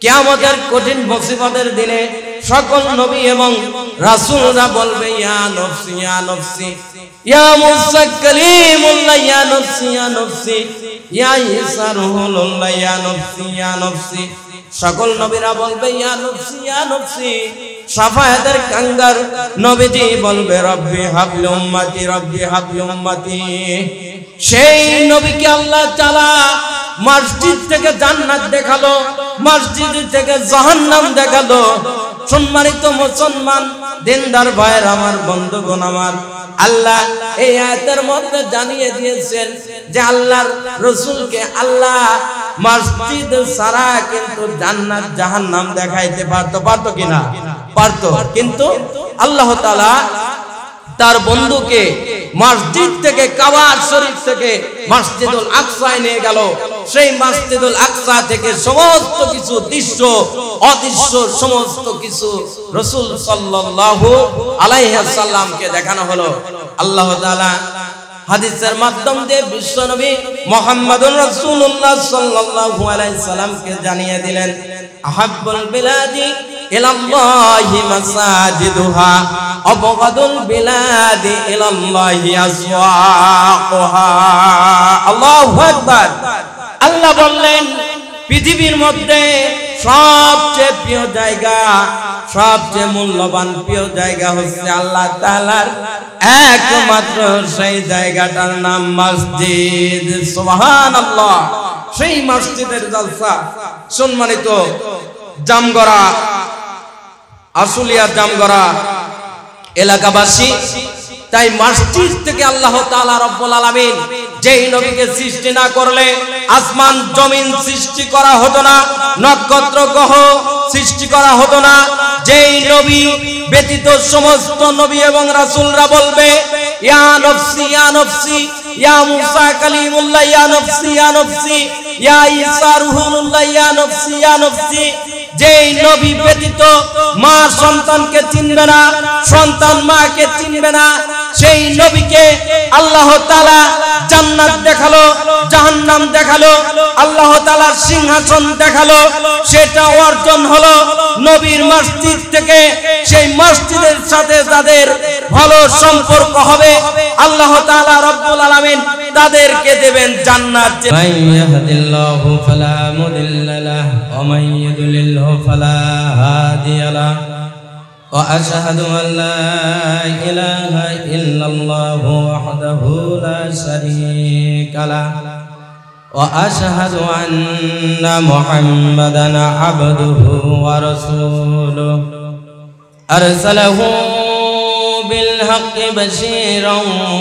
কিয়ামতের কঠিন মুসিবতের দিনে সকল নবী এবং রাসূলরা বলবে ইয়া নফসি ইয়া নফসি, ইয়া মূসা কালিমুল্লাহ ইয়া নফসি ইয়া নফসি, ইয়া ঈসা রূহুল্লাহ ইয়া নফসি ইয়া নফসি। সকল নবীরা বলবে ইয়া নফসি ইয়া নফসি। শাফায়াতের কাঙ্গার নবীজি বলবে রব্বি হাবলি উম্মতি রব্বি হাবলি উম্মতি। সেই নবীকে আল্লাহ তাআলা মসজিদ থেকে জান্নাত দেখালো, মসজিদ থেকে জাহান্নাম দেখালো। সম্মানিত মুসলমান দিনদার ভাইয়ের আমার, বন্ধুগণ আমার, আল্লাহ এই আয়াতের মধ্যে জানিয়ে দিয়েছেন যে আল্লাহর রাসূলকে আল্লাহ মসজিদ ছাড়া কিন্তু জান্নাত জাহান্নাম দেখাইতে পারতো কিনা? পারতো। কিন্তু আল্লাহ তাআলা তার বন্ধুকে মসজিদ থেকে, কাবা শরীফ থেকে মসজিদুল আকসায় নিয়ে গেল। সেই মসজিদুল আকসা থেকে সমস্ত কিছু দৃশ্য অদৃশ্য সমস্ত কিছু রাসূল সাল্লাল্লাহু আলাইহি ওয়াসাল্লামকে দেখানো হলো। আল্লাহ তাআলা হাদিসের মাধ্যম দিয়ে বিশ্বনবী মুহাম্মদুর রাসূলুল্লাহ সাল্লাল্লাহু আলাইহি সাল্লামকে জানিয়ে দিলেন আহাব্বুল বিলাদি ইলাল্লাহি মাসাজিদুহা আবগাদুল বিলাদি ইলাল্লাহি আসওয়াকুহা। আল্লাহু আকবার। আল্লাহ বললেন পৃথিবীর মধ্যে সবচেয়ে প্রিয় জায়গা, সবচেয়ে মূল্যবান প্রিয় জায়গা হচ্ছে আল্লাহ তাআলার একমাত্র সেই জায়গাটার নাম মসজিদ। সুবহানাল্লাহ। সেই মসজিদের জলসা। সম্মানিত জামগড়া, আশুলিয়া জামগড়া এলাকাবাসী, তাই মসজিদ থেকে আল্লাহ তাআলা রব্বুল আলামিন যেই নবীকে সৃষ্টি না করলে আসমান জমিন সৃষ্টি করা হতো না, নক্ষত্র গ্রহ সৃষ্টি করা হতো না। যেই নবী ব্যতীত সমস্ত নবী এবং রাসূলরা বলবে ইয়া নফসি ইয়া নফসি, ইয়া মূসা কালিমুল্লাহ ইয়া নফসি ইয়া নফসি, ইয়া ঈসা রূহুল্লাহ ইয়া নফসি ইয়া নফসি। যেই নবী ব্যতীত মা সন্তানকে চিনবে না, সন্তান মাকে চিনবে না, সেই নবীকে আল্লাহ তাআলা জান্নাত দেখালো, জাহান্নাম দেখালো, আল্লাহ তাআলার সিংহাসন দেখালো। সেটা অর্জন হলো নবীর মসজিদ থেকে। সেই মসজিদের সাথে তাদের ভালো সম্পর্ক হবে, আল্লাহ তাআলা রব্বুল আলামিন তাদেরকে দেবেন জান্নাত। মান ইয়াহদিল্লাহু ফালা মুদিল্লা লাহু ওয়া মান ইউদ্লিলহু ফালা হাদিয়া লাহু ওয়া আশহাদু আন লা ইলাহা ইল্লাল্লাহু ওয়াহদাহু লা শারীকা লাহু ওয়া আশহাদু আন্না মুহাম্মাদান আবদুহু ওয়া রাসূলুহু আরসালাহু بالحق بشيرا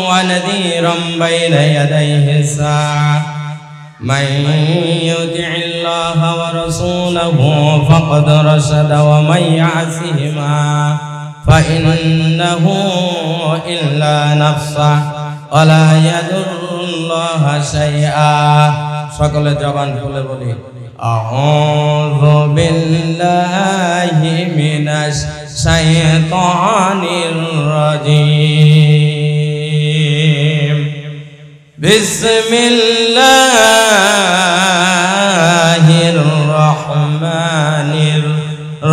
ونذيرا بين يديه الساعة من يطع الله ورسوله فقد رشد ومن يعصهما فإنه إلا نفسه ولا يضر الله شيئا। সকলে জবান খুলে বলি আউযু বিল্লাহি মিনাশ শাইতানির রাজিম। বিসমিল্লাহির রহমানির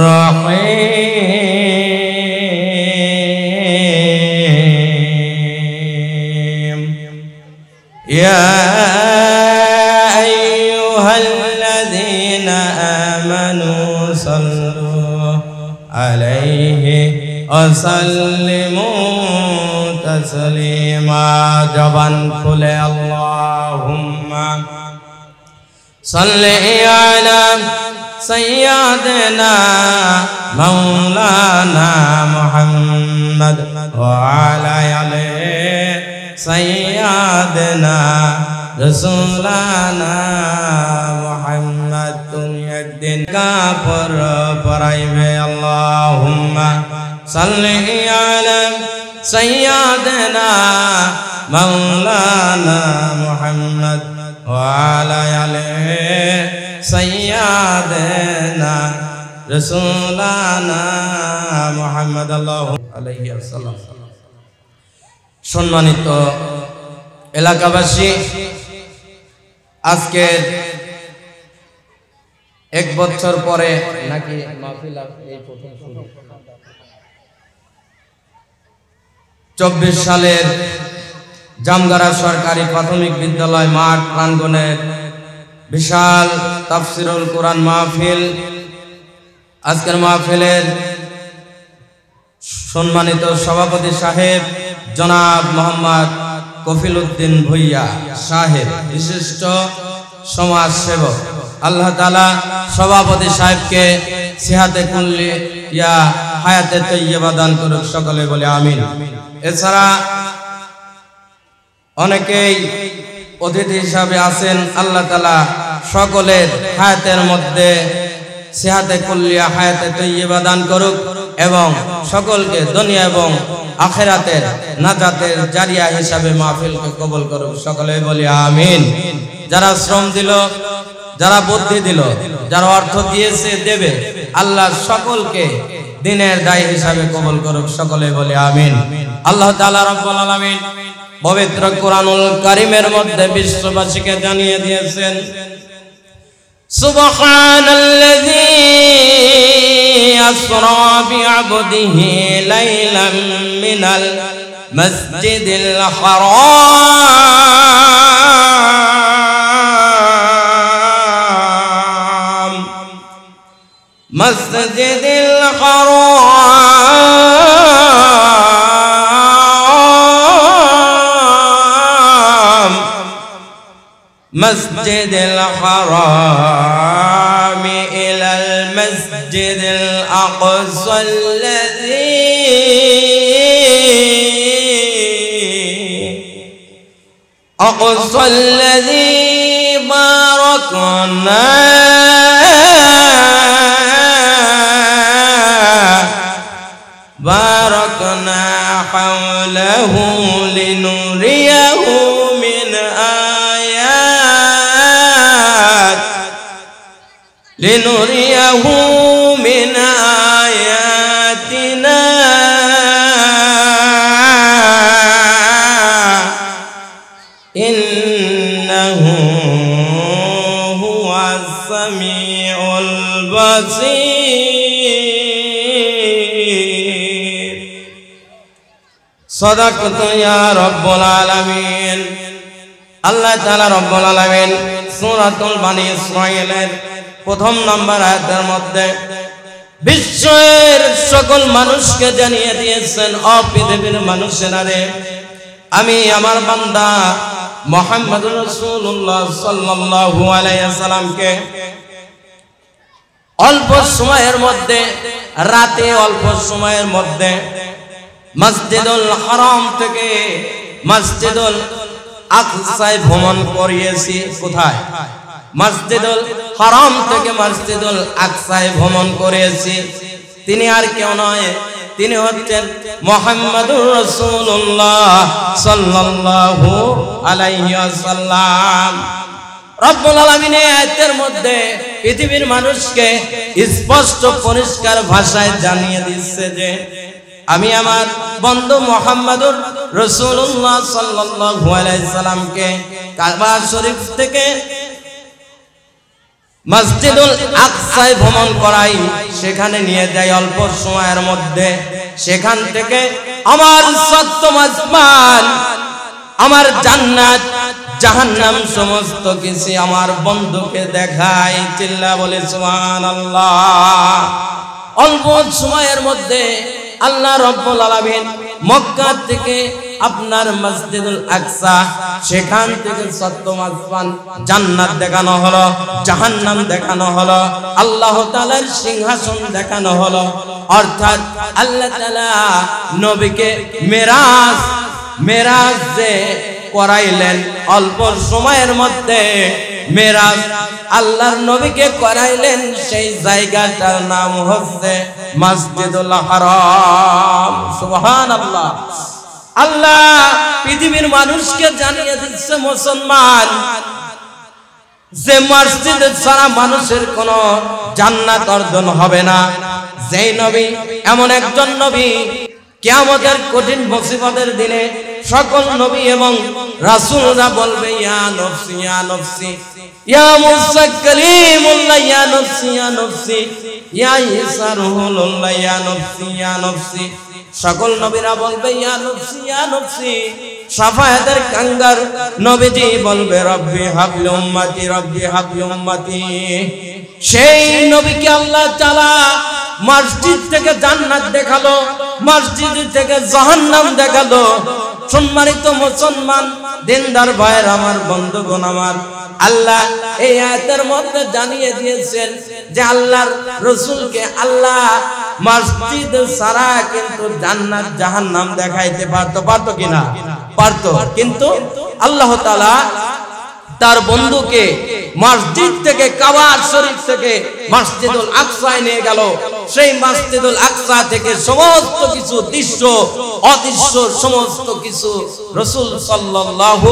রহিম। ইয়া আইয়ুহাল্লাযীনা আমানু সাল্লু আলাইহি ওয়াসাল্লিমু তাসলিমা। জবান খুলে আল্লাহুম্মা সাল্লি আলা সাইয়্যিদিনা মাওলানা মুহাম্মদ ওয়া আলা আলি সাইয়্যিদিনা রাসূলানা মুহাম্মদ। তুমি একদিন কাফর পড়াইবে আল্লাহুম্মা সাল্লি আলা সাইয়্যিদিনা মাওলানা মুহাম্মদ ওয়া আলা আলি সাইয়্যিদিনা রাসূলানা মুহাম্মদ সাল্লাল্লাহু আলাইহি ওয়াসাল্লাম। সম্মানিত এলাকাবাসী, আজকের 1 বছর পরে নাকি মাহফিল এই প্রথম শুরু 24 সালের জামগাড়া সরকারি প্রাথমিক বিদ্যালয় মাঠ প্রাঙ্গণের বিশাল তাফসিরুল কোরআন মাহফিল। আজকের মাহফিলের সম্মানিত সভাপতি সাহেব জনাব মোহাম্মদ কফিল উদ্দিন ভুইয়া সাহেব, বিশিষ্ট সমাজ সেবক। আল্লাহ তাআলা সভাপতি সাহেবকে সিহাতে কুল্লিয়া হায়াতে তাইয়্যিবা দান করুক, সকলে বলে আমিন। এছাড়া অনেকেই অতিথি হিসাবে আছেন, আল্লাহ তাআলা সকলের হায়াতের মধ্যে সিহাতে কুল্লিয়া হায়াতে তাইয়্যিবা দান করুক এবং সকলকে দুনিয়া এবং আখিরাতের নাজাতের জারিয়া হিসাবে মাহফিলকে কবুল করুক, সকলে বলি আমিন। যারা শ্রম দিল, যারা বুদ্ধি দিল, যারা অর্থ দিয়েছে দেবে, আল্লাহ সকলকে দিনের দায়ী হিসাবে কবুল করুক, সকলে বলি আমিন। আল্লাহ তাআলা রাব্বুল আলামিন পবিত্র কোরআনুল কারীমের মধ্যে বিশ্ববাসীকে জানিয়ে দিয়েছেন, সুবহানাল্লাযী আসরা বিআবদিহি লাইলাম মিনাল মাসজিদিল হারাম মাসজিদিল হারাম মাসজিদিল হারাম ইলাল মাসজিদিল আকসা الذي باركنا حوله لنريه من آياتنا إنه هو السميع البصير صدقت يا رب العالمين। আল্লাহ তাআলা রব্বুল আলামিন সূরাতুল বানি ইসরাঈলের 1 নম্বর আয়াতের মধ্যে বিশ্বের সকল মানুষকে জানিয়ে দিয়েছেন, ও পৃথিবীর মানুষেরা রে, আমি আমার বান্দা মুহাম্মদুর রাসূলুল্লাহ সাল্লাল্লাহু আলাইহি ওয়াসাল্লামকে অল্প সময়ের মধ্যে, রাতে অল্প সময়ের মধ্যে মসজিদুল হারাম থেকে মসজিদুল আকসায় ভ্রমণ করিয়েছি। কোথায়? মসজিদুল হারাম থেকে মসজিদুল আকসায় ভ্রমণ করিয়েছি। তিনি আর কেউ নয়, তিনি হচ্ছেন মুহাম্মদুর রাসূলুল্লাহ সাল্লাল্লাহু আলাইহি ওয়াসাল্লাম। রব্বুল আলামিন এই আয়াতের মধ্যে পৃথিবীর মানুষকে স্পষ্ট পরিষ্কার ভাষায় জানিয়ে দিচ্ছে যে আমি আমার বন্ধু মুহাম্মদুর রাসূলুল্লাহ সাল্লাল্লাহু আলাইহি সাল্লামকে কাবা শরীফ থেকে মসজিদুল আকসায় ভ্রমণ করাই, সেখানে নিয়ে যাই অল্প সময়ের মধ্যে। সেখান থেকে আমার সপ্তম আসমান, আমার জান্নাত জাহান্নাম সমস্ত কিছু আমার বন্ধুকে দেখাই। চিল্লা বলে সুবহানাল্লাহ। অল্প সময়ের মধ্যে আল্লাহ রাব্বুল আলামিন মক্কা থেকে আপনার মসজিদুল আকসা, সেখান থেকে সপ্তম আসমান জান্নাত দেখানো হলো, জাহান্নাম দেখানো হলো, আল্লাহ তাআলার সিংহাসন দেখানো হলো। অর্থাৎ আল্লাহ তাআলা নবীকে মেরাজে করাইলেন অল্প সময়ের মধ্যে। মেরাজ আল্লাহর নবীকে করাইলেন, সেই জায়গাটার নাম হচ্ছে মসজিদুল হারাম। সুবহানাল্লাহ। আল্লাহ পৃথিবীর মানুষকে জানিয়ে দিচ্ছে, মুসলমান, যে মসজিদ ছাড়া মানুষের কোনো জান্নাত অর্জন হবে না। যেই নবী, এমন একজন নবী কিয়ামতের কঠিন মুসিবতের দিনে সকল নবী এবং রাসূলরা বলবে ইয়া নফসি ইয়া নফসি, ইয়া মূসা কালিমুল্লাহ ইয়া নফসি ইয়া নফসি, ইয়া ঈসা রূহুল্লাহ ইয়া নফসি ইয়া নফসি। সকল নবীরা বলবে ইয়া নফসি ইয়া নফসি। শাফায়াতের কাঙ্গার নবীজি বলবে রব্বি হাবলি উম্মতি রব্বি হাবলি উম্মতি। সেই নবীকে আল্লাহ তাআলা মসজিদ থেকে জান্নাত দেখালো, মসজিদ থেকে জাহান্নাম দেখালো। সম্মানিত মুসলমান দিনদার ভাইয়ের আমার, বন্ধুগণ আমার, আল্লাহ এই আয়াতের মধ্যে জানিয়ে দিয়েছেন যে আল্লাহর রাসূলকে আল্লাহ মসজিদ ছাড়া কিন্তু জান্নাত জাহান্নাম দেখাইতে পারতো কিনা? পারতো। কিন্তু আল্লাহ তাআলা তার বন্ধুকে মসজিদ থেকে, কাবা শরীফ থেকে মসজিদুল আকসায় নিয়ে গেল। সেই মসজিদুল আকসা থেকে সমস্ত কিছু দৃশ্য অদৃশ্য সমস্ত কিছু রাসূল সাল্লাল্লাহু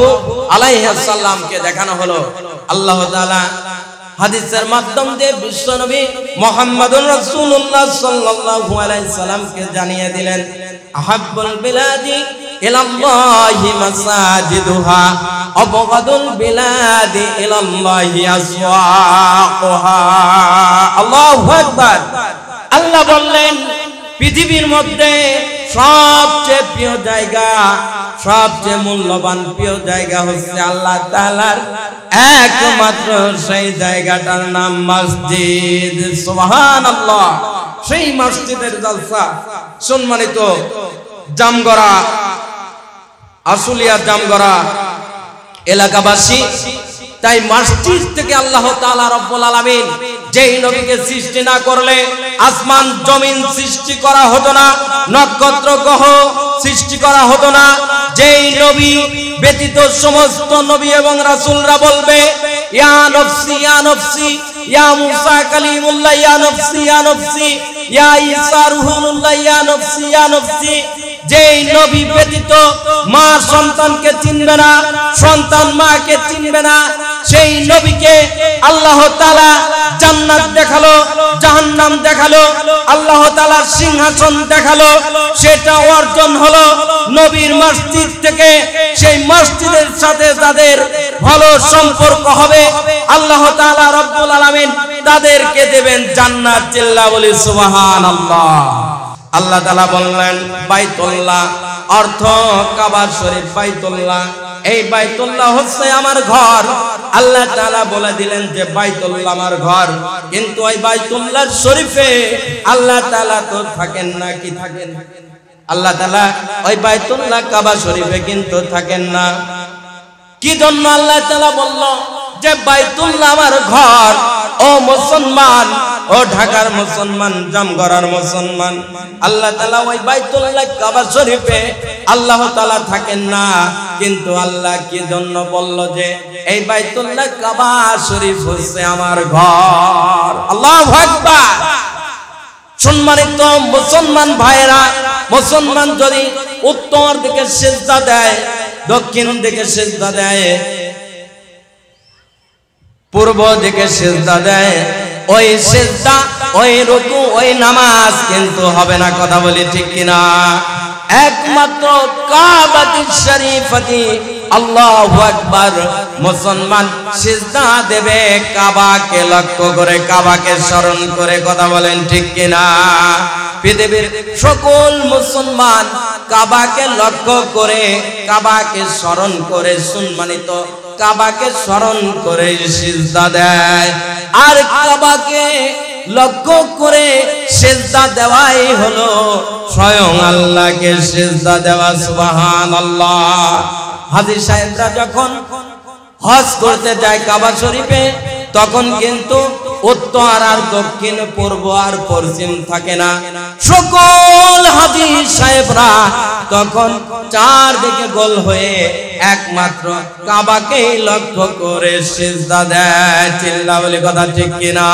আলাইহি সাল্লামকে দেখানো হলো। আল্লাহ তাআলা হাদিসের মাধ্যম দিয়ে বিশ্বনবী মুহাম্মদুর রাসূলুল্লাহ সাল্লাল্লাহু আলাইহি সাল্লামকে জানিয়ে দিলেন আহাব্বুল বিলাদি ইলাল্লাহি মাসাজিদুহা আবগাদুল বিলাদি ইলাল্লাহি আসওয়াকুহা। আল্লাহু আকবার। আল্লাহ বললেন পৃথিবীর মধ্যে সবচেয়ে প্রিয় জায়গা, সবচেয়ে মূল্যবান প্রিয় জায়গা হচ্ছে আল্লাহ তাআলার একমাত্র সেই জায়গাটার নাম মসজিদ। সুবহানাল্লাহ। সেই মসজিদের জলসা সম্মানিত জামগড়া, আশুলিয়া জামগড়া এলাকাবাসী, তাই মসজিদ থেকে আল্লাহ তাআলা রব্বুল আলামিন যেই নবীকে সৃষ্টি না করলে আসমান জমিন সৃষ্টি করা হতো না, নক্ষত্র গ্রহ সৃষ্টি করা হতো না। যেই নবী ব্যতীত সমস্ত নবী এবং রাসূলরা বলবে ইয়া নফসি ইয়া নফসি, ইয়া মূসা কালিমুল্লাহ ইয়া নফসি ইয়া নফসি, ইয়া ঈসা রূহুল্লাহ ইয়া নফসি ইয়া নফসি। যেই নবী ব্যতীত মা সন্তানকে চিনবে না, সন্তান মাকে চিনবে না, সেই নবীকে আল্লাহ তাআলা জান্নাত দেখালো, জাহান্নাম দেখালো, আল্লাহ তাআলার সিংহাসন দেখালো। সেটা অর্জন হলো নবীর মসজিদ থেকে। সেই মসজিদের সাথে যাদের ভালো সম্পর্ক হবে আল্লাহ তাআলা রব্বুল আলামিন তাদেরকে দেবেন জান্নাত। চিল্লা বলি সুবহানাল্লাহ। আল্লাহ তাআলা বললেন বাইতুল্লাহ, অর্থ কাবা শরীফ। বাইতুল্লাহ, এই বাইতুল্লাহ হচ্ছে আমার ঘর। আল্লাহ তাআলা বলে দিলেন যে বাইতুল্লাহ আমার ঘর, কিন্তু ওই বাইতুল্লাহ শরীফে আল্লাহ তাআলা তো থাকেন না। কি থাকেন? আল্লাহ তাআলা ওই বাইতুল্লাহ কাবা শরীফে কিন্তু থাকেন না। কি জন্য আল্লাহ তাআলা বলল যে বাইতুল্লাহ আমার ঘর? ও মুসলমান, ও ঢাকার মুসলমান, জামগড়ার মুসলমান, আল্লাহ তাআলা ওই বাইতুল্লাহ কাবা শরীফে আল্লাহ তাআলা থাকেন না। কিন্তু আল্লাহ কি জন্য বলল যে এই বাইতুল্লাহ কাবা শরীফ হচ্ছে আমার ঘর? আল্লাহু আকবার। সম্মানিত মুসলমান ভাইরা, মুসলমান যদি উত্তর দিকে সিজদা দেয়, দক্ষিণ দিকে সিজদা দেয়, পূর্ব দিকে সিজদা দেয়, ওই সিজদা, ওই রুকু, ওই নামাজ কিন্তু হবে না। কথা বলি ঠিক কিনা? একমাত্র কাবাতুশ শরীফাতি আল্লাহু আকবার মুসলমান সিজদা দেবে কাবাকে লক্ষ্য করে, কাবাকে স্মরণ করে। কথা বলেন ঠিক কিনা? পৃথিবীর সকল মুসলমান কাবাকে লক্ষ্য করে, কাবাকে স্মরণ করে, সম্মানিত কাবাকে স্মরণ করে সিজদা দেয়। আর কাবাকে লক্ষ্য করে সিজদা দেওয়াই হলো স্বয়ং আল্লাহকে সিজদা দেওয়া। সুবহানাল্লাহ। হাজী সাহেবরা যখন হজ করতে যায় কাবা শরীফে, তখন কিন্তু উত্তর আর দক্ষিণ, পূর্ব আর পশ্চিম থাকে না। সকল হাজী সাহেবরা তখন চারদিকে গোল হয়ে একমাত্র কাবাকে লক্ষ্য করে সিজদা দেয়। চিল্লা বলি কথা ঠিক কিনা?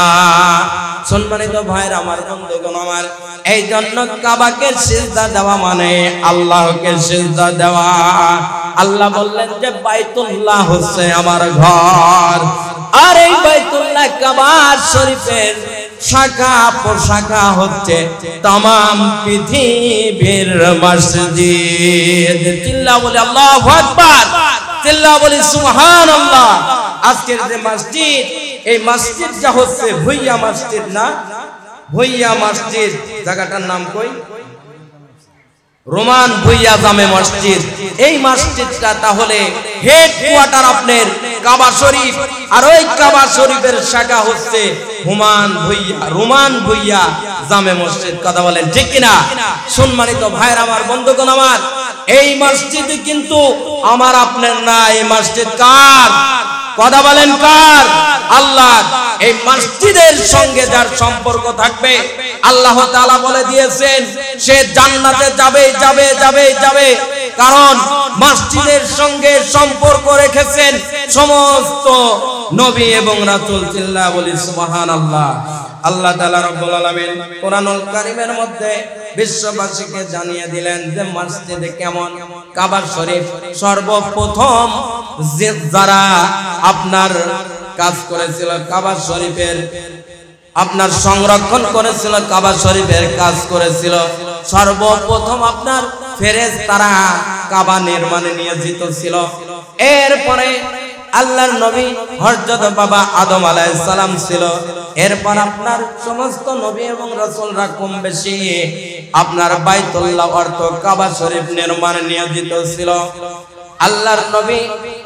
সম্মানিত ভাইরা আমার, বন্ধুগণ আমার, এই জন্য কাবাকে সিজদা দেওয়া মানে আল্লাহকে সিজদা দেওয়া। আল্লাহ বললেন যে বাইতুল্লাহ হচ্ছে আমার ঘর। আর এই বাইতুল্লাহ কাবা শরীফের শাখা প্রশাখা হচ্ছে तमाम পৃথিবীর মসজিদ। চিল্লা বলি আল্লাহু আকবার, চিল্লা বলি সুবহানাল্লাহ। আজকের যে মসজিদ, এই মসজিদটা হচ্ছে ভুইয়া মসজিদ না, ভুইয়া মসজিদ জায়গাটার নাম কই? রোমান ভুইয়া জামে মসজিদ। এই মসজিদটা তাহলে হেডকোয়ার্টার আপনার কাবা শরীফ, আর ওই কাবা শরীফের শাখা হচ্ছে রোমান ভুইয়া জামে মসজিদ। কথা বলেন ঠিক কিনা? সম্মানিত ভাইরা আমার, বন্ধুগণ আমার, এই মসজিদ কিন্তু আমার আপনার না, এই মসজিদ কার? কথা বলেন কার? আল্লাহ। এই মসজিদের সঙ্গে যার সম্পর্ক থাকবে, আল্লাহ তাআলা বলে দিয়েছেন সে জান্নাতে যাবে যাবে যাবে যাবে, কারণ মসজিদের সঙ্গে সম্পর্ক রেখেছেন সমস্ত নবী এবং রাসূল। চিল্লা বলি সুবহানাল্লাহ। আল্লাহ তাআলা রব্বুল আলামিন কোরআনুল কারীমের মধ্যে বিশ্ববাসীকে জানিয়ে দিলেন যে মসজিদে কেমন। কাবা শরীফ সর্বপ্রথম যারা আপনার কাজ করেছিল, কাবা শরীফের আপনার সংরক্ষণ করেছিল, কাবা শরীফের কাজ করেছিল, সর্বপ্রথম আপনার ফেরেশতারা কাবা নির্মাণে নিয়োজিত ছিল। এরপরে আল্লাহর নবী হযরত বাবা আদম আলাইহিস সালাম ছিল। এরপর আপনার সমস্ত নবী এবং রাসূলরা কম বেশি আপনার বাইতুল্লাহ অর্থ কাবা শরীফ নির্মাণে নিয়োজিত ছিল। আল্লাহর নবী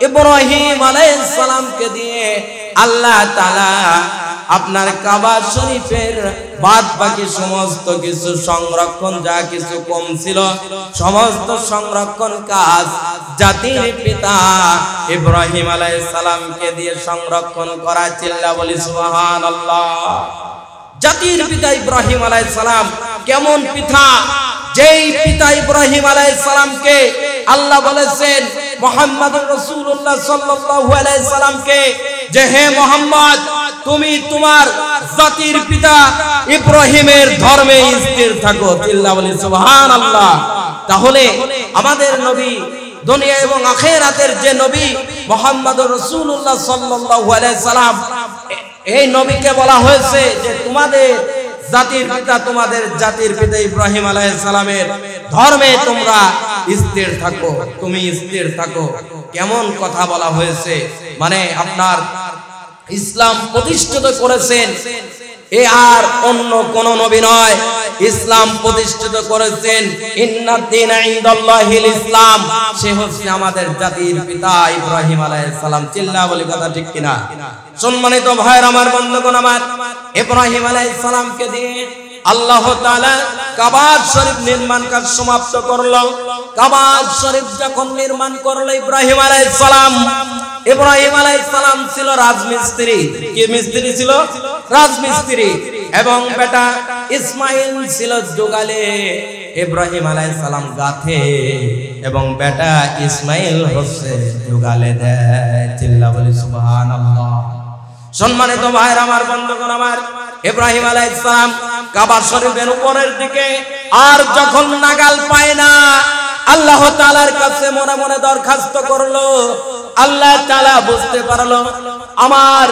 ইব্রাহিম আলাইহিস সালামকে দিয়ে আল্লাহ তাআলা আপনার কাবা শরীফের বাদ বাকি সমস্ত কিছু সংরক্ষণ, যা কিছু কম ছিল, সমস্ত সংরক্ষণ কাজ জাতির পিতা ইব্রাহিম আলাইহিস সালামকে দিয়ে সংরক্ষণ করা। চিল্লা বলি সুবহানাল্লাহ। জাতির পিতা ইব্রাহিম আলাইহিস সালাম কেমন পিতা? যেই পিতা ইব্রাহিম আলাইহিস সালামকে আল্লাহ বলেছেন মুহাম্মদুর রাসূলুল্লাহ সাল্লাল্লাহু আলাইহি সাল্লামকে যে হে মুহাম্মদ, তুমি তোমার জাতির পিতা ইব্রাহিমের ধর্মে স্থির থাকো। চিল্লা বলি সুবহানাল্লাহ। তাহলে আমাদের নবী, দুনিয়া এবং আখিরাতের যে নবী মুহাম্মদুর রাসূলুল্লাহ সাল্লাল্লাহু আলাইহি সাল্লাম, এই নবীকে বলা হয়েছে যে তোমাদের জাতির পিতা, তোমাদের জাতির পিতা ইব্রাহিম আলাইহিস সালামের ধর্মে তোমরা স্থির থাকো, তুমি স্থির থাকো। কেমন কথা বলা হয়েছে! মানে আপনার ইসলাম প্রতিষ্ঠিত করেছেন এ আর অন্য কোন নবী নয়, ইসলাম প্রতিষ্ঠিত করেছেন ইন্নাদ দীনা ইনদাল্লাহিল ইসলাম, সে হচ্ছে আমাদের জাতির পিতা ইব্রাহিম আলাইহিস সালাম। চিল্লা বলি কথা ঠিক কিনা? সম্মানিত ভাইরা আমার, বন্ধুগণ আমার, ইব্রাহিম আলাইহিস সালামকে দিয়ে আল্লাহ তাআলা কাবা শরীফ নির্মাণ কাজ সমাপ্ত করলো। কাবা শরীফ যখন নির্মাণ করলো ইব্রাহিম আলাইহিস সালাম, ইব্রাহিম আলাইহিস সালাম ছিল রাজমিস্ত্রি। কি মিস্ত্রি ছিল? রাজমিস্ত্রি। এবং বেটা ইসমাইল ছিল জোগালে, ইব্রাহিম আলাইহিস সালাম গাথে এবং বেটা ইসমাইল হচ্ছে জোগালে দেয়। চিল্লা বলি সুবহানাল্লাহ। সম্মানিত ভাইরা আমার, বন্ধুগণ আমার, ইব্রাহিম আলাইহিস সালাম কাবা শরীফের উপরের দিকে আর যখন নাগাল পায় না, আল্লাহ তাআলার কাছে মনে মনে দরখাস্ত করলো। আল্লাহ তাআলা বুঝতে পারলো আমার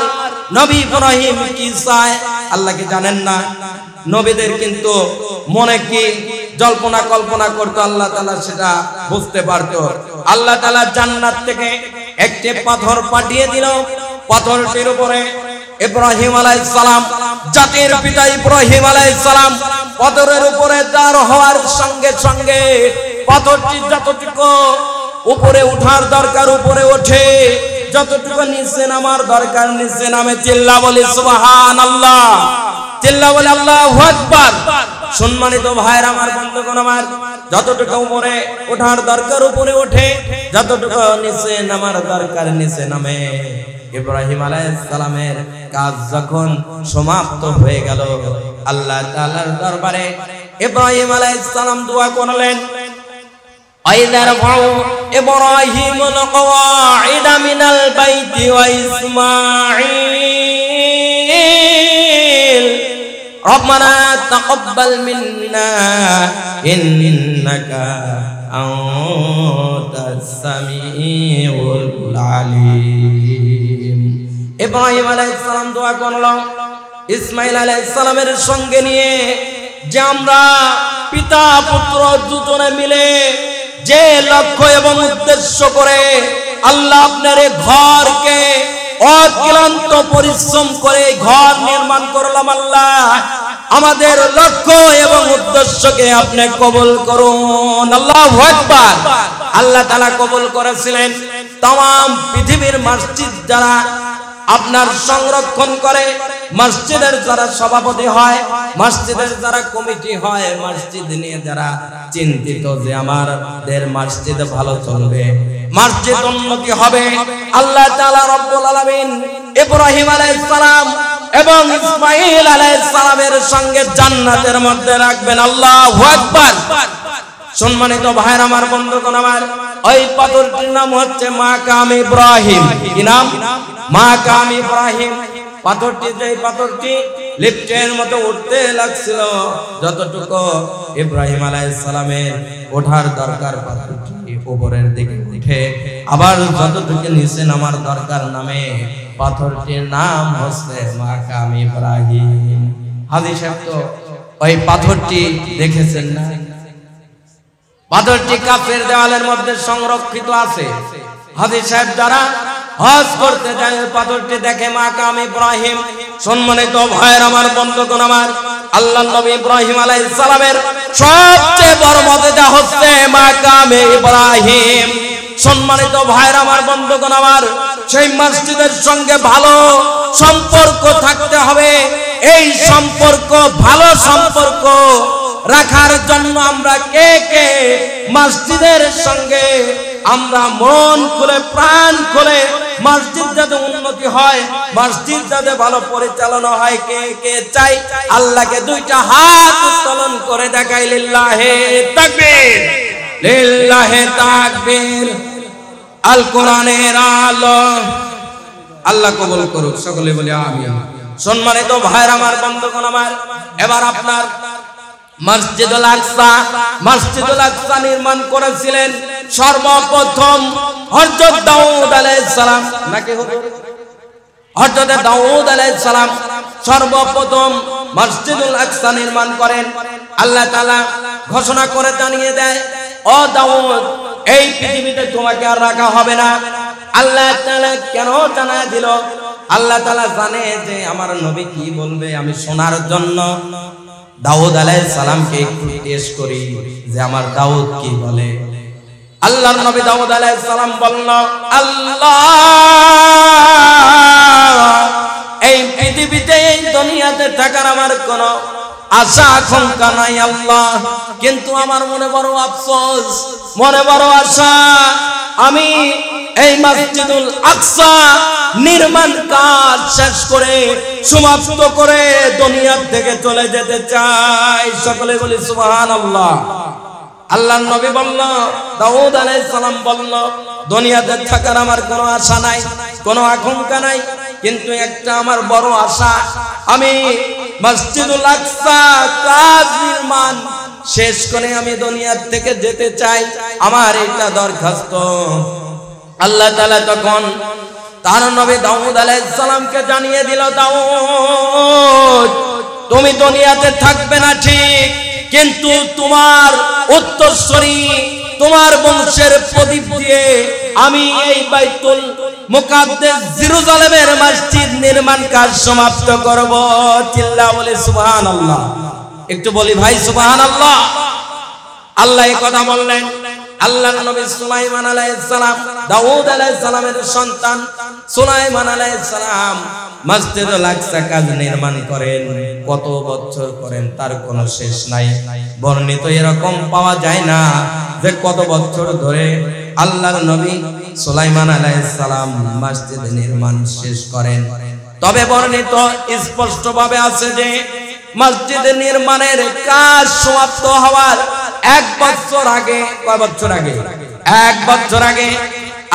নবী ইব্রাহিম কি চায়। আল্লাহ কি জানেন না? নবীদের কিন্তু মনে কি জল্পনা কল্পনা করতো, আল্লাহ তাআলা সেটা বুঝতে পারতো। আল্লাহ তাআলা জান্নাত থেকে একটি পাথর পাঠিয়ে দিল। পাথরটির উপরে ইব্রাহিম আলাইহিস সালাম, জাতির পিতা ইব্রাহিম আলাইহিস সালাম পাথরের উপরে দাঁড় হওয়ার সঙ্গে সঙ্গে পাথরটি যতটুকু উপরে ওঠার দরকার উপরে ওঠে, যতটুকু নিচে নামার দরকার নিচে নামে। চিল্লা বলি সুবহানাল্লাহ। চিল্লা বলি আল্লাহু আকবার। সম্মানিত ভাইরা আমার, বন্ধুগণ আমার, যতটুকু উপরে ওঠার দরকার উপরে ওঠে, যতটুকু নিচে নামার দরকার নিচে নামে। ইব্রাহিম আলাইহিস সালামের কাজ যখন সমাপ্ত হয়ে গেল, আল্লাহ তাআলার দরবারে ইব্রাহিম আলাইহিস সালাম দোয়া করলেন, আইযারফাউ ইব্রাহিমুল কওয়াইদা মিনাল বাইতি ওয়া ইসমাঈল রব্বানা তাকাব্বাল মিন্না ইন্নাকা আনতাস সামিউল আলিম। ইব্রাহিম আলাইহিস সালাম দোয়া করলো, ইসমাইল আলাইহিস সালামের সঙ্গে নিয়ে যে আমরা পিতা পুত্র দুজনে মিলে যে লক্ষ্য এবং উদ্দেশ্য করে আল্লাহ আপনার এই ঘরকে অক্লান্ত পরিশ্রম করে ঘর নির্মাণ করলাম, আল্লাহ আমাদের লক্ষ্য এবং উদ্দেশ্যকে আপনি কবুল করুন। আল্লাহু আকবার। আল্লাহ তাআলা কবুল করেছিলেন। तमाम পৃথিবীর মসজিদ যারা আপনার সংরক্ষণ করে, মসজিদের যারা সভাপতি হয়, মসজিদের যারা কমিটি হয়, মসজিদ নিয়ে যারা চিন্তিত যে আমাদের মসজিদ ভালো চলবে, মসজিদ উন্নতি হবে, আল্লাহ তাআলা রব্বুল আলামিন ইব্রাহিম আলাইহিস সালাম এবং ইসমাঈল আলাইহিস সালামের সঙ্গে জান্নাতের মধ্যে রাখবেন। আল্লাহু আকবার। সম্মানিত ভাইরা আমার, বন্ধুগণ আমার, ওই পাথরটির নাম হচ্ছে মাকাম ইব্রাহিম। কি নাম? মাকাম ইব্রাহিম। পাথরটি, যে পাথরটি লিফটের মতো উঠতে লাগছিল, যতটুকু ইব্রাহিম আলাইহিস সালামের ওঠার দরকার পাথরটি উপরের দিকে উঠে, আবার যতটুকু নিচে নামার দরকার নামে। পাথরটির নাম হচ্ছে মাকাম ইব্রাহিম। হাজী সাহেব তো ওই পাথরটি দেখেছেন না? পাথরটি কাফের দেওয়ালের মধ্যে সংরক্ষিত আছে। হাজী সাহেব যারা হজ করতে যায় পাথরটি দেখে মাকাম ইব্রাহিম। সম্মানিত ভাইয়ের আমার, বন্ধুগণ আমার, আল্লাহর নবী ইব্রাহিম আলাইহিস সালামের সবচেয়ে বড় মর্যাদা হচ্ছে মাকাম ইব্রাহিম। সম্মানিত ভাইয়ের আমার, বন্ধুগণ আমার, সেই মসজিদের সঙ্গে ভালো সম্পর্ক থাকতে হবে। এই সম্পর্ক, ভালো সম্পর্ক রাখার জন্য আমরা কে কে মসজিদের সঙ্গে আমরা মন খুলে প্রাণ খুলে মসজিদ যাতে উন্নতি হয়, মসজিদ যাতে ভালো পরিচালনা হয়, কে কে চাই? আল্লাহকে দুইটা হাত উত্তোলন করে দেখাই লিল্লাহে তাকবীর, লিল্লাহে তাকবীর। আল কোরআনের আলো। আল্লাহ কবুল করুক, সকলে বলি আমিন। সম্মানিত ভাইরা আমার, বন্ধুগণ আমার, এবার আপনার মসজিদুল আকসা, মসজিদুল আকসা নির্মাণ করেছিলেন সর্বপ্রথম হযরত দাউদ আলাইহিস সালাম। নাকি হযরত দাউদ আলাইহিস সালাম সর্বপ্রথম মসজিদুল আকসা নির্মাণ করেন। আল্লাহ তাআলা ঘোষণা করে জানিয়ে দেয়, ও দাউদ, এই পৃথিবীতে তোমাকে আর রাখা হবে না। আল্লাহ তাআলা কেন জানায় দিল? আল্লাহ তাআলা জানে যে আমার নবী কি বলবে, আমি শোনার জন্য দাউদ আলাইহিস সালামকে একটু টেস্ট করি যে আমার দাউদ কি বলে। আল্লাহর নবী দাউদ আলাইহিস সালাম বলল, আল্লাহ এই পৃথিবীতে, এই দুনিয়াতে থাকার আমার কোনো আশা আকাঙ্ক্ষা নাই আল্লাহ, কিন্তু আমার মনে বড় আফসোস, মনে বড় আশা, আমি এই মসজিদুল আকসা নির্মাণ কাজ শেষ করে সমাপ্ত করে দুনিয়া থেকে চলে যেতে চাই। সকলে বলি সুবহানাল্লাহ। আল্লাহর নবী বলল, দাউদ আলাইহিস সালাম বলল, দুনিয়াতে থাকার আমার কোনো আশা নাই, কোনো আকাঙ্ক্ষা নাই, কিন্তু একটা আমার বড় আশা, আমি মসজিদুল আকসা কাজ নির্মাণ শেষ করে আমি দুনিয়া থেকে যেতে চাই, আমার এটা দরখাস্ত। আল্লাহ তাআলা তখন তার নবী দাউদ আলাইহিস সালামকে জানিয়ে দিল, দাউদ, তুমি দুনিয়াতে থাকবে না ঠিক, কিন্তু তোমার উত্তরসূরি, তোমার বংশের প্রদীপ দিয়ে আমি এই বাইতুল মুকাদ্দাস জেরুজালেমের মসজিদ নির্মাণ কাজ সমাপ্ত করব। চিল্লা বলে সুবহানাল্লাহ। একটু বলি ভাই সুবহানাল্লাহ। আল্লাহ এই কথা বললেন। আল্লাহর নবী সুলাইমান আলাইহিস সালাম, দাউদ আলাইহিস সালামের সন্তান সুলাইমান আলাইহিস সালাম মসজিদুল আকসা কাজ নির্মাণ করেন। কত বছর করেন তার কোনো শেষ নাই। বর্ণিত এরকম পাওয়া যায় না যে কত বছর ধরে আল্লাহর নবী সুলাইমান আলাইহিস সালাম মসজিদ নির্মাণ শেষ করেন। তবে বর্ণিত স্পষ্টভাবে আছে যে মসজিদ নির্মাণের কাজ সমাপ্ত হওয়ার 1 বছর আগে, কয় বছর আগে? 1 বছর আগে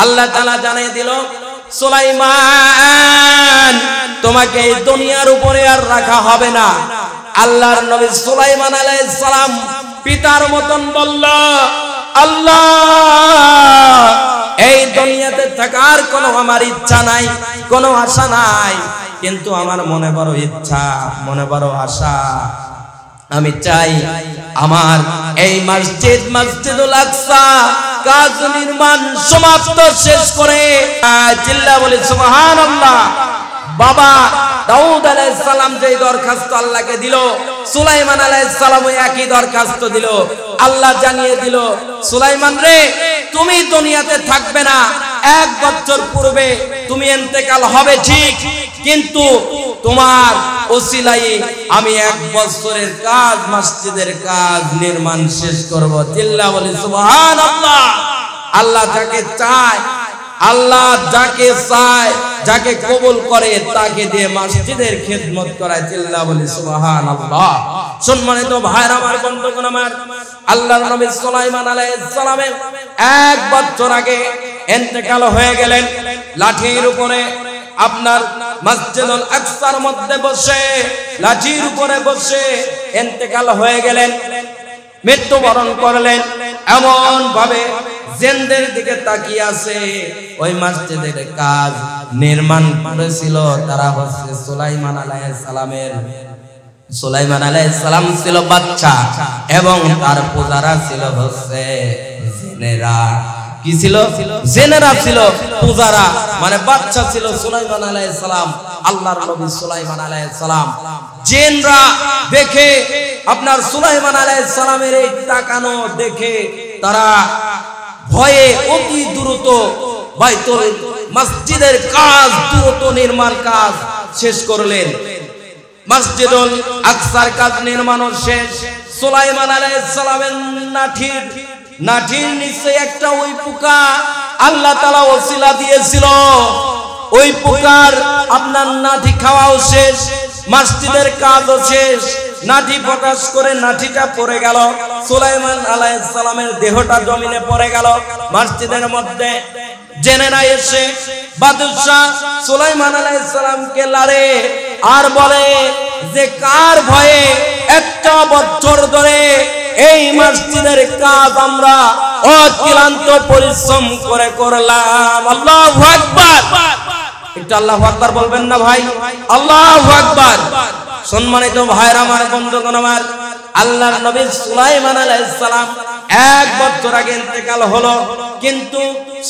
আল্লাহ তাআলা জানিয়ে দিল, সুলাইমান, তোমাকে এই দুনিয়ার উপরে আর রাখা হবে না। আল্লাহর নবী সুলাইমান আলাইহিস সালাম পিতার মতন বলল, আল্লাহ এই দুনিয়াতে থাকার কোনো আমার ইচ্ছা নাই, কোনো আশা নাই, কিন্তু আমার মনে বড় ইচ্ছা, মনে বড় আশা। আমি চাই আমার এই মসজিদুল আকসা কাজ নির্মাণ সমাপ্ত শেষ করে চিল্লা বলি সুবহানাল্লাহ। বাবা দাউদ আলাইহিস সালাম যে দরখাস্ত আল্লাহকে দিল, সুলাইমান আলাইহিস সালাম একই দরখাস্ত দিল। আল্লাহ জানিয়ে দিল, সুলাইমান রে তুমি দুনিয়াতে থাকবে না, 1 বছর পূর্বে তুমি ইন্তেকাল হবে ঠিক, কিন্তু তোমার ওসিলায় আমি 1 বছরের কাজ, মসজিদের কাজ নির্মাণ শেষ করব। চিল্লা বলি সুবহানাল্লাহ। আল্লাহ যাকে চায়, আল্লাহ যাকে চায়, যাকে কবুল করে তাকে দিয়ে মসজিদের খিদমত করায়। চিল্লা বলি সুবহানাল্লাহ। সম্মানিত ভাইরা আমার, বন্ধুগণ আমার, আল্লাহর নবী সুলাইমান আলাইহিস সালামের 1 বছর আগে ইন্তেকাল হয়ে গেলেন। লাঠির উপরে আপনার মসজিদুল আকসার মধ্যে বসে, লাঠির উপরে বসে ইন্তেকাল হয়ে গেলেন, মৃত্যুবরণ করলেন। এমন ভাবে জিনদের দিকে তাকিয়ে আছে। ওই মসজিদের কাজ নির্মাণ করেছিল তারা হচ্ছে সুলাইমান আলাইহিস সালামের। সুলাইমান আলাইহিস সালাম ছিল বাচ্চা এবং তার পূজারা ছিল হচ্ছে জিনেরা। কি ছিল? জিনেরা ছিল পূজারা, মানে বাচ্চা ছিল সুলাইমান আলাইহিস সালাম, আল্লাহর নবী সুলাইমান আলাইহিস সালাম। জিনরা দেখে আপনার সুলাইমান আলাইহিস সালামের এই তাকানো দেখে তারা ভয়ে অতি দ্রুত বাইতুল মসজিদের কাজ, দ্রুত নির্মাণ কাজ শেষ করলেন। মসজিদুল আকসার কাজ নির্মাণ শেষ। সুলাইমান আলাইহিস সালামের নাঠির নিচে একটা ওই পোকা আল্লাহ তাআলা ওসিলা দিয়েছিল। ওই পোকার আপনার নাঠি খাওয়াও শেষ, মসজিদের কাজও শেষ। নাঠি পটাশ করে নাঠিটা পড়ে গেল, সুলাইমান আলাইহিস সালামের দেহটা জমিনে পড়ে গেল। মসজিদের মধ্যে জেনেরা এসে বাদশা সুলাইমান আলাইহিস সালামকে লারে আর বলে যে কার ভয়ে 1 বছর ধরে এই মসজিদের কাজ আমরা অক্লান্ত পরিশ্রম করে করলাম। আল্লাহু আকবার। একটু আল্লাহু আকবার বলবেন না ভাই? আল্লাহু আকবার। সম্মানিত ভাইরা আমার, বন্ধুগণ আমার, আল্লাহর নবী সুলাইমান আলাইহিস সালাম 1 বছর আগে ইন্তেকাল হলো, কিন্তু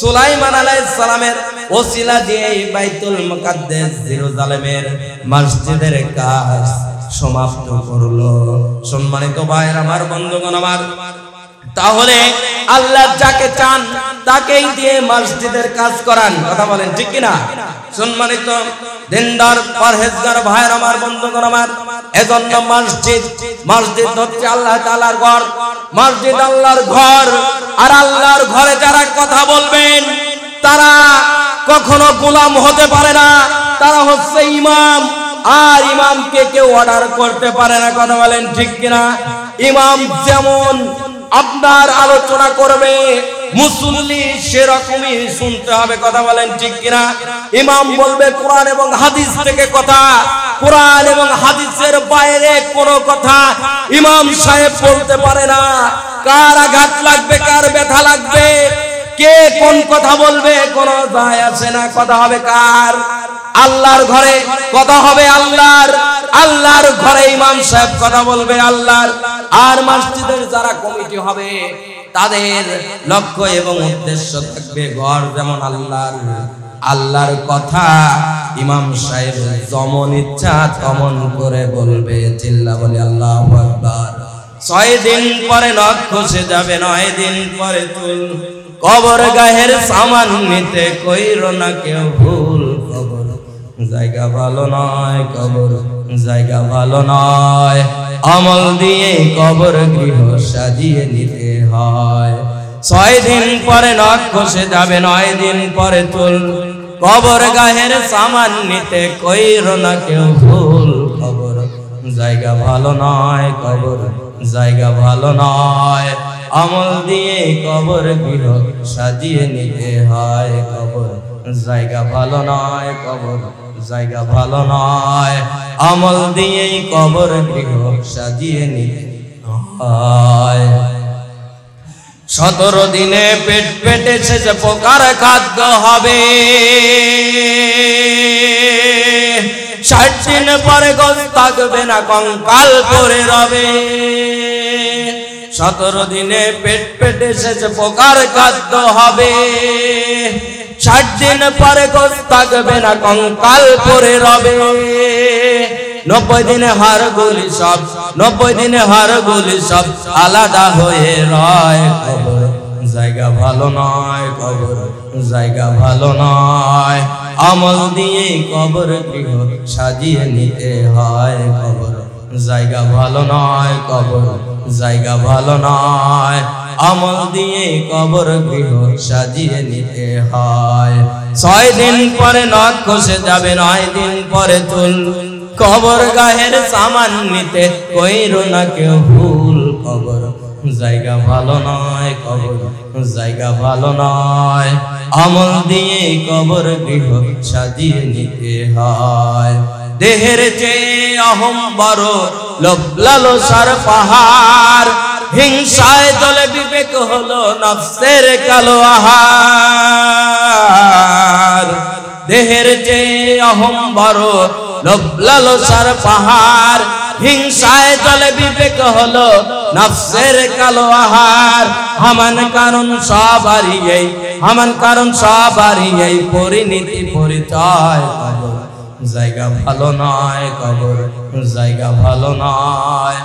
সুলাইমান আলাইহিস সালামের ওসিলা দিয়ে বাইতুল মুকাদ্দাস জেরুজালেমের মসজিদের কাজ সমাপ্ত করলো। সম্মানিত ভাইরা আমার, বন্ধুগণ আমার, তাহলে আল্লাহ যাকে চান তাকেই দিয়ে মসজিদের কাজ করান। কথা বলেন ঠিক কিনা? সম্মানিত দিনদার পরহেজগার ভাইরা আমার, বন্ধুগণ আমার, এজন্য মসজিদ হচ্ছে আল্লাহ তাআলার ঘর। মসজিদ আল্লাহর ঘর, আর আল্লাহর ঘরে যারা কথা বলবেন তারা কখনো গোলাম হতে পারে না, তারা হচ্ছে ইমাম। আর ইমামকে কেউ অর্ডার করতে পারে না। কথা বলেন ঠিক কিনা? ইমাম যেমন আপনার আলোচনা করবে, মুসল্লি সেরকমই শুনতে হবে। কথা বলেন ঠিক কিনা? ইমাম বলবে কোরআন এবং হাদিস থেকে কথা, কোরআন এবং হাদিসের বাইরে কোনো কথা ইমাম সাহেব বলতে পারে না। কার আঘাত লাগবে, কার ব্যথা লাগবে, কে কোন কথা বলবে কোনো যায় আসে না। কথা হবে কার? আল্লাহর ঘরে কথা হবে আল্লাহর। আল্লাহর ঘরে ইমাম সাহেব কথা বলবে আল্লাহর। আর মসজিদের যারা কমিটি হবে তাদের লক্ষ্য এবং উদ্দেশ্য থাকবে ঘর যেমন আল্লাহর। আল্লাহর কথা ইমাম সাহেব যেমন ইচ্ছা তেমন করে বলবে। চিল্লা বলে আল্লাহু আকবার। 6 দিন পরে নখ খসে যাবে, 9 দিন পরে চুল। কবর গাহের সামান নিতে কইরো না কেউ ভুল। কবর জায়গা ভালো নয়, কবর জায়গা ভালো নয়। আমল দিয়ে কবর গৃহ সাজিয়ে নিতে হয়। 6 দিন পরে নখ খসে যাবে, 9 দিন পরে চুল। কবর গাহের সামান নিতে কইরো না কেউ ভুল। কবর জায়গা ভালো নয়, কবর জায়গা ভালো নয়। আমল দিয়ে কবর গৃহ সাজিয়ে নিতে হয়। কবর জায়গা ভালো নয়, কবর জায়গা ভালো নয়। আমল দিয়ে কবর গৃহ সাজিয়ে নিতে হয়। 17 দিনে পেট পেটে শেষে পোকার খাদ্য হবে 60 দিন পরে গোশত থাকবে না কঙ্কাল পড়ে রবে 17 দিনে পেট পেটে শেষে পোকার খাদ্য হবে 60 দিন পরে গোশত থাকবে না কঙ্কাল পড়ে রবে 90 দিনে হাড়গুলি সব 90 দিনে হাড়গুলি সব আলাদা হয়ে রয় কবর জায়গা ভালো নয় কবর জায়গা ভালো নয় আমল দিয়ে কবর গৃহ সাজিয়ে নিতে হয় কবর জায়গা ভালো নয় কবর জায়গা ভালো নয় আমল দিয়ে কবর গৃহ সাজিয়ে নিতে হয় 6 দিন পরে নখ খসে যাবে 9 দিন পরে চুল কবর গাহের সামান নিতে কইরো না কেউ ভুল কবর জায়গা ভালো নয় কবর জায়গা ভালো নয় আমল দিয়ে কবর গৃহ সাজিয়ে নিতে হয় দেহের চেয়ে অহম বড় লোভ লালসার পাহাড় হিংসায় দলে বিবেক হলো নফসের কালো আহার দেহের চেয়ে অহম বড় লোভ লালসার পাহাড় হিংসায় দলে বিবেক হলো নফসের কালো আহার হামান কারণ সবারই এই পরিণতি পরিচয় কবর জায়গা ভালো নয় কবর জায়গা ভালো নয়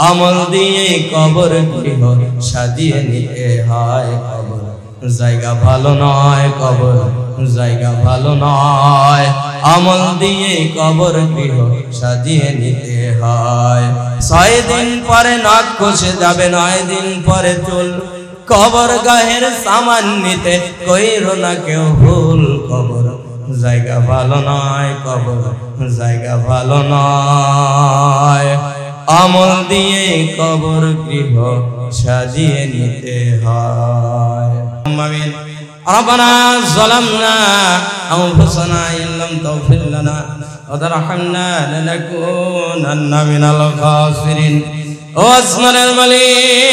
আমল দিয়ে কবর গৃহ সাজিয়ে নিতে হয় কবর জায়গা ভালো নয় কবর জায়গা ভালো নয় আমল দিয়ে কবর গৃহ সাজিয়ে নিতে হয় 6 দিন পরে নখ খসে যাবে 9 দিন পরে চুল কবর গাহের সামান নিতে কইরো না কেউ ভুল কবর জায়গা ভালো নয় কবর জায়গা ভালো নয় আমল দিয়ে কবর গৃহ সাজিয়ে নিতে হয় আমিন ربنا ظلمنا أنفسنا إن لم تغفر لنا وترحمنا لنكونن من الخاسرين واسمر الملك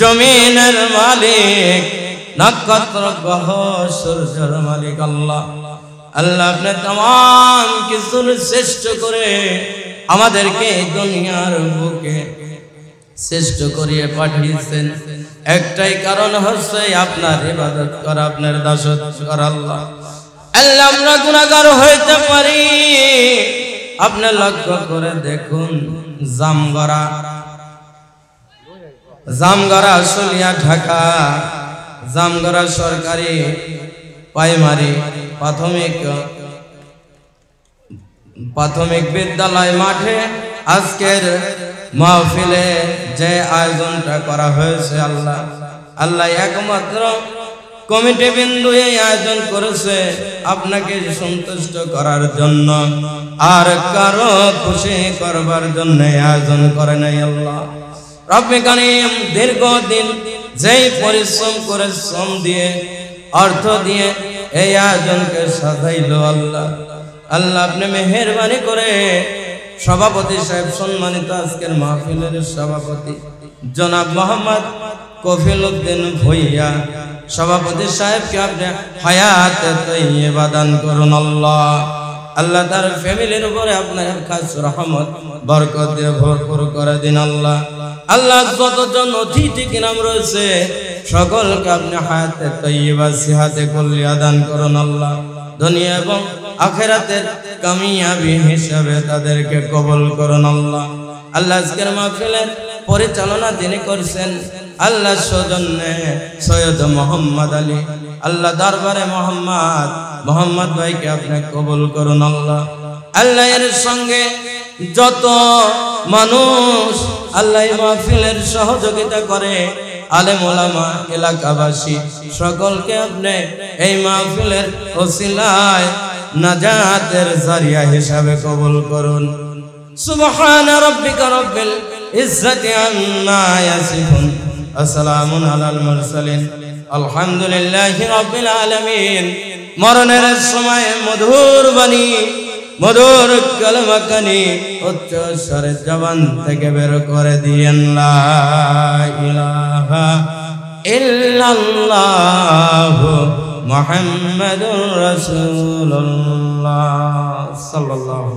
جميل الملك नक्षत्र ग्रह सूर्यर मालिक अल्लाह अल्लाह अपने तमाम किसुर श्रेष्ठ करे আমাদেরকে দুনিয়ার বুকে শ্রেষ্ঠ করিয়ে পাঠিয়েছেন একটাই কারণ হচ্ছে আপনার ইবাদত করা আপনার দাসত্ব করা আল্লাহ আল্লাহ আমরা গুনাহগার হইতে পারি আপনি লক্ষ্য করে দেখুন জামগড়া আসলিয়া ঢাকা জামগড়া সরকারি প্রাইমারি প্রাথমিক বিদ্যালয় মাঠে আজকের মাহফিলে যে আয়োজনটা করা হয়েছে আল্লাহ একমাত্র কমিটি বিন্দু এই আয়োজন করেছে আপনাকে সন্তুষ্ট করার জন্য আর কারো খুশি করবার জন্য আয়োজন করে নাই আল্লাহ রব্বে কারীম দীর্ঘদিন যেই পরিশ্রম করে শ্রম দিয়ে অর্থ দিয়ে এই আয়োজনকে সাজাইলো আল্লাহ আপনি মেহেরবানি করে সভাপতি সাহেব সম্মানিত আজকের মাহফিলের সভাপতি জনাব মোহাম্মদ কফিল উদ্দিন ভুইয়া সভাপতি সাহেবকে আপনি হায়াতে তৈয়বা দান করুন আল্লাহ তার ফ্যামিলির উপরে আপনার খাস রহমত বরকত দিয়ে ভরপুর করে দিন আল্লাহ যতজন অতিথি কিরাম রয়েছে সকলকে আপনি হায়াতে তৈয়বা সিহাতে কল্যাণ দান করুন দুনিয়া এবং আখিরাতের কামিয়াবি হিসাবে তাদেরকে কবুল করুন আল্লাহ আজকের মাহফিলের পরিচালনা যিনি করছেন আল্লাহ সৌজন্যে সৈয়দ মোহাম্মদ আলী দরবারে মোহাম্মদ ভাইকে আপনি কবুল করুন আল্লাহ এর সঙ্গে যত মানুষ আল্লাহ মাহফিলের সহযোগিতা করে আলেম ওলামা এলাকাবাসী সকলকে আপনি এই মাহফিলের ওসিলায় নাজাতের জারিয়া হিসাবে কবুল করুন সুবহান রাব্বিকা রাব্বিল ইজ্জাতি আম্মা ইয়াসিফুন আসসালামুন আলাল মুরসালিন আলহামদুলিল্লাহি রাব্বিল আলামিন মরণের সময় মধুর বাণী মধুর কালেমা খানি উচ্চ স্বরে জবান থেকে বের করে দিয়েন লা ইলাহা ইল্লাল্লাহু মুহাম্মাদুর রাসূলুল্লাহ সাল্লাল্লাহু